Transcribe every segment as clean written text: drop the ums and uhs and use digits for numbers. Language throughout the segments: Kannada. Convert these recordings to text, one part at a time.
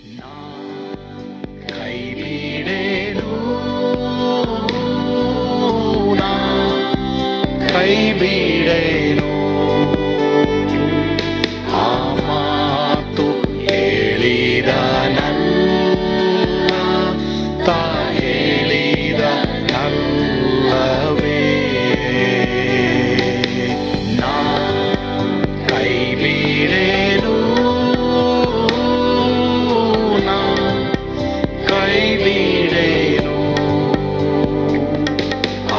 ಕೈ ಬಿಡೇನು, ಕೈ ಬಿಡೇನು, ಆ ಮಾತು ಹೇಳಿದ ತಾ ಹೇಳಿದ ನಲ್ಲವೇ. ನಾ ಕೈ ಬಿಡೇನು, ನಾ ಕೈ ಬಿಡೇನು,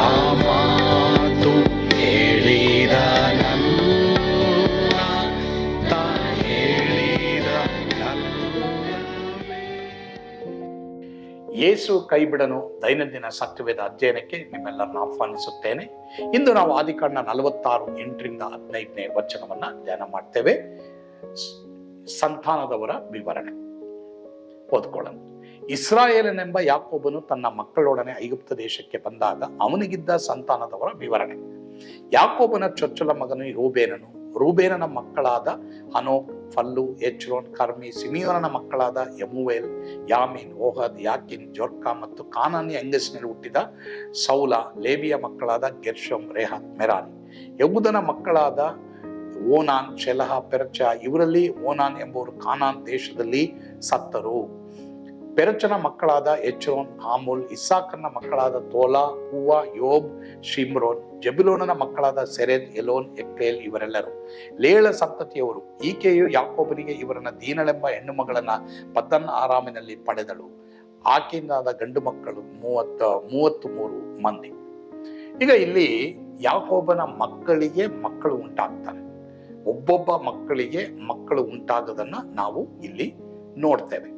ಆ ಮಾತು ಹೇಳಿದ ತಾ ಹೇಳಿದ ನಲ್ಲವೇ. ಯೇಸು ಕೈ ಬಿಡನು ದೈನಂದಿನ ಸತ್ಯವೇದ ಅಧ್ಯಯನಕ್ಕೆ ನಿಮ್ಮೆಲ್ಲರನ್ನು ಆಹ್ವಾನಿಸುತ್ತೇನೆ. ಇಂದು ನಾವು ಆದಿಕಾಂಡ 46:8-15 ವಚನವನ್ನ ಧ್ಯಾನ ಮಾಡ್ತೇವೆ. ಸಂತಾನದವರ ವಿವರಣೆ ಓದ್ಕೊಳ್ಳೋಣ. ಇಸ್ರಾಯೇಲನೆಂಬ ಯಾಕೋಬನು ತನ್ನ ಮಕ್ಕಳೊಡನೆ ಐಗುಪ್ತ ದೇಶಕ್ಕೆ ಬಂದಾಗ ಅವನಿಗಿದ್ದ ಸಂತಾನದವರ ವಿವರಣೆ. ಯಾಕೋಬನ ಚೊಚ್ಚಲ ಮಗನು ರೂಬೇನನು. ರೂಬೇನನ ಮಕ್ಕಳಾದ ಹನೋಕ್, ಫಲ್ಲು, ಎಚ್ರೋನ್, ಕರ್ಮಿ. ಸಿಮಿಯೋನನ ಮಕ್ಕಳಾದ ಯಮುವೇಲ್, ಯಾಮೀನ್, ಓಹದ್, ಯಾಕಿನ್, ಜೊರ್ಕಾ ಮತ್ತು ಕಾನಾನಿ ಹೆಂಗಸಿನಲ್ಲಿ ಹುಟ್ಟಿದ ಸೌಲ. ಲೇವಿಯ ಮಕ್ಕಳಾದ ಗೆರ್ಷಮ್, ರೆಹತ್, ಮೆರಾರಿ. ಯಹೂದನ ಮಕ್ಕಳಾದ ಓನಾನ್, ಶೆಲಹ, ಪೆರಚ. ಇವರಲ್ಲಿ ಓನಾನ್ ಎಂಬುವರು ಕಾನಾನ್ ದೇಶದಲ್ಲಿ ಸತ್ತರು. ಪೆರಚನ ಮಕ್ಕಳಾದ ಎಚ್ರೋನ್, ಹಾಮೂಲ್. ಇಸ್ಸಾಕರ್ನ ಮಕ್ಕಳಾದ ತೋಲಾ, ಹೂವ, ಯೋಬ್, ಶಿಮ್ರೋನ್. ಜೆಬುಲೋನನ ಮಕ್ಕಳಾದ ಸೆರೆದ್, ಎಲೋನ್, ಎಕ್ಲೇಲ್. ಇವರೆಲ್ಲರು ಲೇಳ ಸಂತತಿಯವರು. ಈಕೆಯು ಯಾಕೋಬನಿಗೆ ಇವರನ್ನ ದೀನಳೆಂಬ ಹೆಣ್ಣು ಮಗಳನ್ನ ಪದ್ದನ್ ಆರಾಮಿನಲ್ಲಿ ಪಡೆದಳು. ಆಕೆಯಿಂದಾದ ಗಂಡು ಮಕ್ಕಳು 33 ಮಂದಿ. ಈಗ ಇಲ್ಲಿ ಯಾಕೋಬನ ಮಕ್ಕಳಿಗೆ ಮಕ್ಕಳು ಉಂಟಾಗ್ತಾರೆ. ಒಬ್ಬೊಬ್ಬ ಮಕ್ಕಳಿಗೆ ಮಕ್ಕಳು ಉಂಟಾಗೋದನ್ನ ನಾವು ಇಲ್ಲಿ ನೋಡ್ತೇವೆ.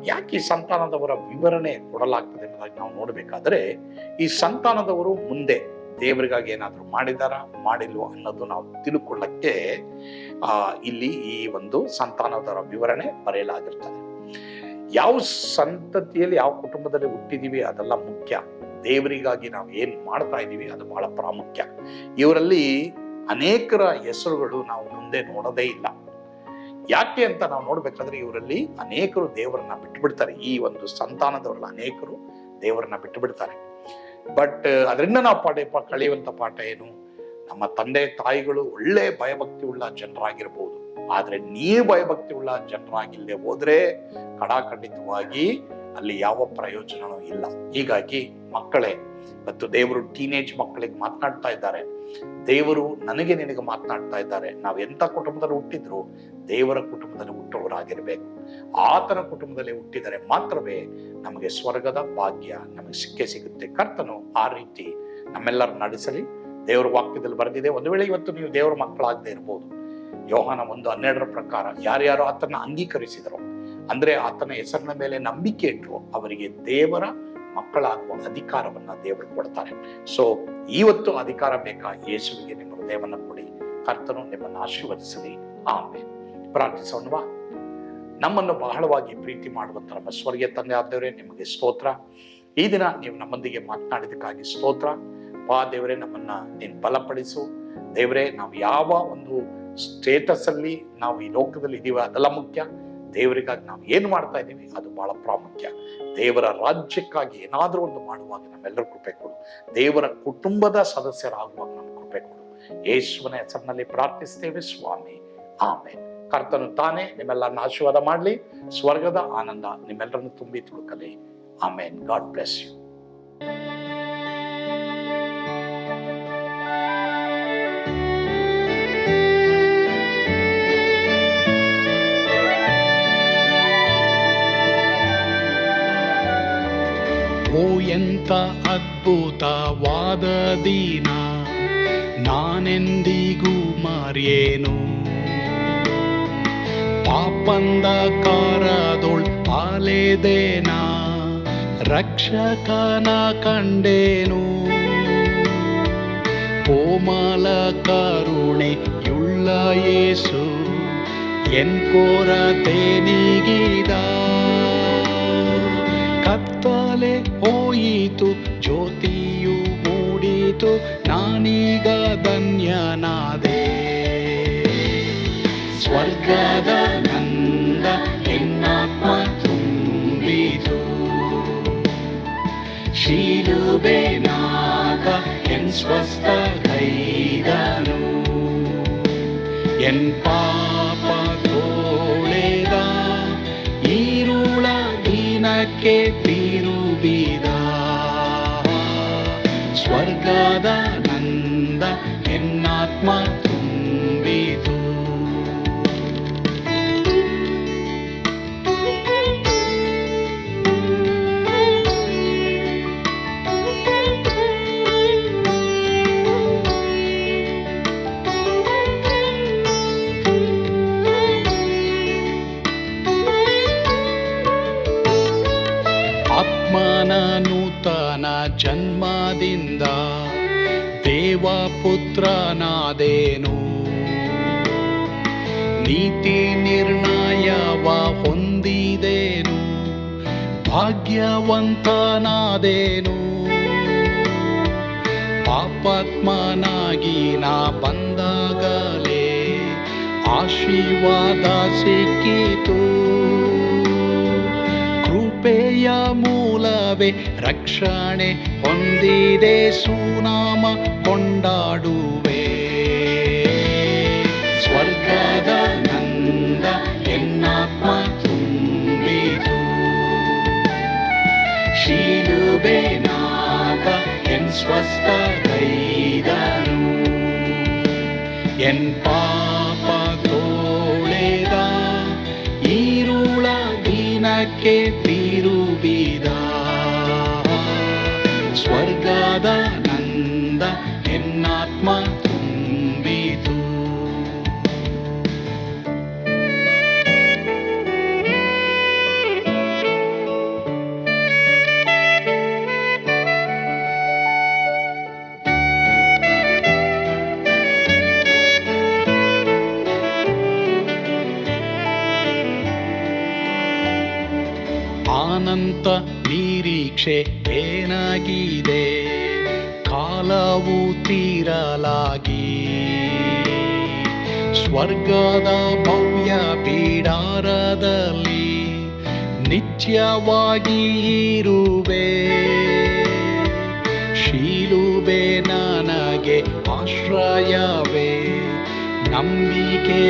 ಯಾಕೆ ಈ ಸಂತಾನದವರ ವಿವರಣೆ ಕೊಡಲಾಗ್ತದೆ ಎಂಬುದಾಗಿ ನಾವು ನೋಡಬೇಕಾದ್ರೆ, ಈ ಸಂತಾನದವರು ಮುಂದೆ ದೇವರಿಗಾಗಿ ಏನಾದರೂ ಮಾಡಿದಾರ ಮಾಡಿಲ್ವೋ ಅನ್ನೋದು ನಾವು ತಿಳ್ಕೊಳ್ಳಕ್ಕೆ ಇಲ್ಲಿ ಈ ಒಂದು ಸಂತಾನದವರ ವಿವರಣೆ ಬರೆಯಲಾಗಿರ್ತದೆ. ಯಾವ ಸಂತತಿಯಲ್ಲಿ ಯಾವ ಕುಟುಂಬದಲ್ಲಿ ಹುಟ್ಟಿದೀವಿ ಅದೆಲ್ಲ ಮುಖ್ಯ. ದೇವರಿಗಾಗಿ ನಾವು ಏನ್ ಮಾಡ್ತಾ ಇದೀವಿ ಅದು ಬಹಳ ಪ್ರಾಮುಖ್ಯ. ಇವರಲ್ಲಿ ಅನೇಕರ ಹೆಸರುಗಳು ನಾವು ಮುಂದೆ ನೋಡೋದೇ ಇಲ್ಲ. ಯಾಕೆ ಅಂತ ನಾವು ನೋಡ್ಬೇಕಾದ್ರೆ ಇವರಲ್ಲಿ ಅನೇಕರು ದೇವರನ್ನ ಬಿಟ್ಟು ಬಿಡ್ತಾರೆ. ಈ ಒಂದು ಸಂತಾನದವರಲ್ಲಿ ಅನೇಕರು ದೇವರನ್ನ ಬಿಟ್ಟು ಬಿಡ್ತಾರೆ. ಬಟ್ ಅದರಿಂದ ನಾವು ಕಳೆಯುವಂತ ಪಾಠ ಏನು? ನಮ್ಮ ತಂದೆ ತಾಯಿಗಳು ಒಳ್ಳೆ ಭಯಭಕ್ತಿ ಉಳ್ಳ ಜನರಾಗಿರ್ಬೋದು, ಆದ್ರೆ ನೀವು ಭಯಭಕ್ತಿ ಉಳ್ಳ ಜನರಾಗಿಲ್ಲದೆ ಹೋದ್ರೆ ಖಂಡಿತವಾಗಿ ಅಲ್ಲಿ ಯಾವ ಪ್ರಯೋಜನವೂ ಇಲ್ಲ. ಹೀಗಾಗಿ ಮಕ್ಕಳೇ, ಮತ್ತು ದೇವರು ಟೀನೇಜ್ ಮಕ್ಕಳಿಗೆ ಮಾತನಾಡ್ತಾ ಇದ್ದಾರೆ. ದೇವರು ನನಗೆ ನಿನಗೆ ಮಾತನಾಡ್ತಾ ಇದ್ದಾರೆ. ನಾವು ಎಂತ ಕುಟುಂಬದಲ್ಲಿ ಹುಟ್ಟಿದ್ರು ದೇವರ ಕುಟುಂಬದಲ್ಲಿ ಹುಟ್ಟುವವರಾಗಿರ್ಬೇಕು. ಆತನ ಕುಟುಂಬದಲ್ಲಿ ಹುಟ್ಟಿದರೆ ಮಾತ್ರವೇ ನಮಗೆ ಸ್ವರ್ಗದ ಭಾಗ್ಯ ನಮಗೆ ಸಿಗುತ್ತೆ. ಕರ್ತನು ಆ ರೀತಿ ನಮ್ಮೆಲ್ಲರೂ ನಡೆಸಲಿ. ದೇವರ ವಾಕ್ಯದಲ್ಲಿ ಬರೆದಿದೆ. ಒಂದು ವೇಳೆ ಇವತ್ತು ನೀವು ದೇವರ ಮಕ್ಕಳಾಗದೆ ಇರ್ಬೋದು. ಯೋಹಾನ 1:12 ಪ್ರಕಾರ ಯಾರ್ಯಾರು ಆತನ ಅಂಗೀಕರಿಸಿದರು, ಅಂದ್ರೆ ಆತನ ಹೆಸರಿನ ಮೇಲೆ ನಂಬಿಕೆ ಇಟ್ಟರು, ಅವರಿಗೆ ದೇವರ ಮಕ್ಕಳಾಗುವ ಅಧಿಕಾರವನ್ನ ದೇವರು ಕೊಡ್ತಾರೆ. ಸೊ ಇವತ್ತು ಅಧಿಕಾರ ಬೇಕಾ? ಯೇಸುವಿಗೆ ನಿಮ್ಮ ಹೃದಯವನ್ನ ಕೊಡಿ. ಕರ್ತನು ನಿಮ್ಮನ್ನು ಆಶೀರ್ವದಿಸಲಿ. ಆಮೇಲೆ ಪ್ರಾರ್ಥಿಸೋಣವಾ? ನಮ್ಮನ್ನು ಬಹಳವಾಗಿ ಪ್ರೀತಿ ಮಾಡುವಂತ ನಮ್ಮ ಸ್ವರ್ಗೀಯ ತಂದೆ ಆದವರೇ, ನಿಮಗೆ ಸ್ತೋತ್ರ. ಈ ದಿನ ನೀವು ನಮ್ಮೊಂದಿಗೆ ಮಾತನಾಡಿದಕ್ಕಾಗಿ ಸ್ತೋತ್ರ. ದೇವರೇ, ನಮ್ಮನ್ನ ನೀನು ಬಲಪಡಿಸು. ದೇವರೇ, ನಾವು ಯಾವ ಒಂದು ಸ್ಟೇಟಸ್ ಅಲ್ಲಿ ನಾವು ಈ ಲೋಕದಲ್ಲಿ ಇದೀವಿ ಅದೆಲ್ಲ ಮುಖ್ಯ. ದೇವರಿಗಾಗಿ ನಾವು ಏನು ಮಾಡ್ತಾ ಇದ್ದೀವಿ ಅದು ಬಹಳ ಪ್ರಾಮುಖ್ಯ. ದೇವರ ರಾಜ್ಯಕ್ಕಾಗಿ ಏನಾದರೂ ಒಂದು ಮಾಡುವಾಗ ನಮ್ಮೆಲ್ಲರೂ ಕೃಪೆ ಕೊಡು. ದೇವರ ಕುಟುಂಬದ ಸದಸ್ಯರಾಗುವಾಗ ನಮ್ಗೆ ಕೃಪೆ ಕೊಡು. ಯೇಸುವಿನ ಹೆಸರಿನಲ್ಲಿ ಪ್ರಾರ್ಥಿಸ್ತೇವೆ ಸ್ವಾಮಿ. ಆಮೇಲೆ ಕರ್ತನು ತಾನೇ ನಿಮ್ಮೆಲ್ಲರನ್ನ ಆಶೀರ್ವಾದ ಮಾಡಲಿ. ಸ್ವರ್ಗದ ಆನಂದ ನಿಮ್ಮೆಲ್ಲರನ್ನು ತುಂಬಿ ತುಳುಕಲಿ. ಆಮೇನ್. God bless you. ಓ ಎಂತ ಅದ್ಭುತವಾದ ದಿನ, ನಾನೆಂದಿಗೂ ಮರೆಯೇನು. ಪಾಪಂಧಕಾರದೊಳ್ ಅಲೆದೇನ, ರಕ್ಷಕನ ಕಂಡೇನು. ಕೋಮಲ ಕರುಣೆಯುಳ್ಳ ಯೇಸು ಎನ್ ಕೊರತೆ ನೀಗಿದ. ಕತ್ತಲೆ ಹೋಯಿತು, ಜ್ಯೋತಿಯು ಮೂಡಿತು, ನಾನೀಗ ಧನ್ಯನಾದೆ. ಸ್ವರ್ಗದ ನಂದ என் ஸ்வஸ்த கைதனு என் ಪಾಪ ತೋಳೆದ ಈರುಳ ದಿನಕ್ಕೆ ತಿರುಗಿದ ಸ್ವರ್ಗದ ನಂದ ಎನ್ನಾತ್ಮ ತುಂಬಿತು. ಆತ್ಮನ ನೂತನ ಜನ್ಮದಿಂದ ದೇವಪುತ್ರನಾದೇನು, ನೀತಿ ನಿರ್ಣಯವ ಹೊಂದಿದೇನು, ಭಾಗ್ಯವಂತನಾದೇನು. ಪಾಪಾತ್ಮನಾಗಿ ನಾ ಬಂದಾಗಲೇ ಆಶೀರ್ವಾದ ಸಿಕ್ಕಿತು. ಕೃಪೆಯ ಮೂಲವೇ ರಕ್ಷಣೆ ಹೊಂದಿದೆ, ಸುನಾಮ ಕೊಂಡಾಡುವೆ. ಸ್ವರ್ಗದ ನಂದ ಎನ್ನಾತ್ಮ ತುಂಬಿತು. ಶಿಲುಬೆನಾಗ ಎನ್ ಸ್ವಸ್ಥ ಗೈದನು, ಎನ್ ಪಾಪ ತೋಳೆದ ಈರುಳ ದಿನಕ್ಕೆ ತಿರುಗಿದ. ಸ್ವರ್ಗದ ನಂದ ಎನ್ನಾತ್ಮ ತುಂಬಿತು. ಅನಂತ ನಿರೀಕ್ಷೆ ಏನಾಗಿದೆ, ಕಾಲವು ತೀರಲಾಗಿ ಸ್ವರ್ಗದ ಭವ್ಯ ಬಿಡಾರದಲ್ಲಿ ನಿತ್ಯವಾಗಿ ಇರುವೆ. ಶಿಲುಬೆ ನನಗೆ ಆಶ್ರಯವೇ, ನಂಬಿಕೆಗಾಧಾರವೇ.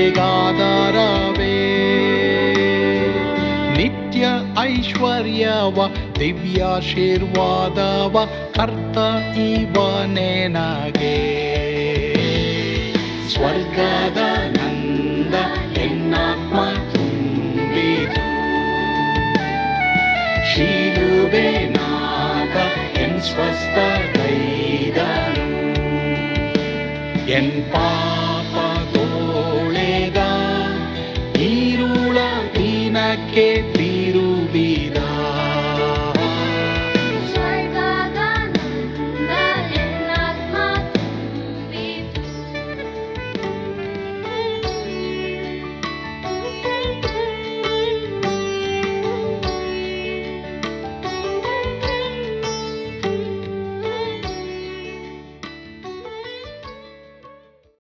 ನಿತ್ಯ ಐಶ್ವರ್ಯವ ದಿವ್ಯಾಶೀರ್ವಾದವ ಕರ್ತ ಇವನೇ ನಗೆ. ಸ್ವರ್ಗದ ನಂದ ಎನ್ನಾತ್ಮ ತುಂಬಿತು. ಶಿಲುಬೆನಾಗ ಎನ್ ಸ್ವಸ್ಥ ಗೈದನು, ಎನ್ ಪಾಪ ತೋಳೆದ ಈರುಳ ದಿನಕ್ಕೆ ತಿರುಗಿದ.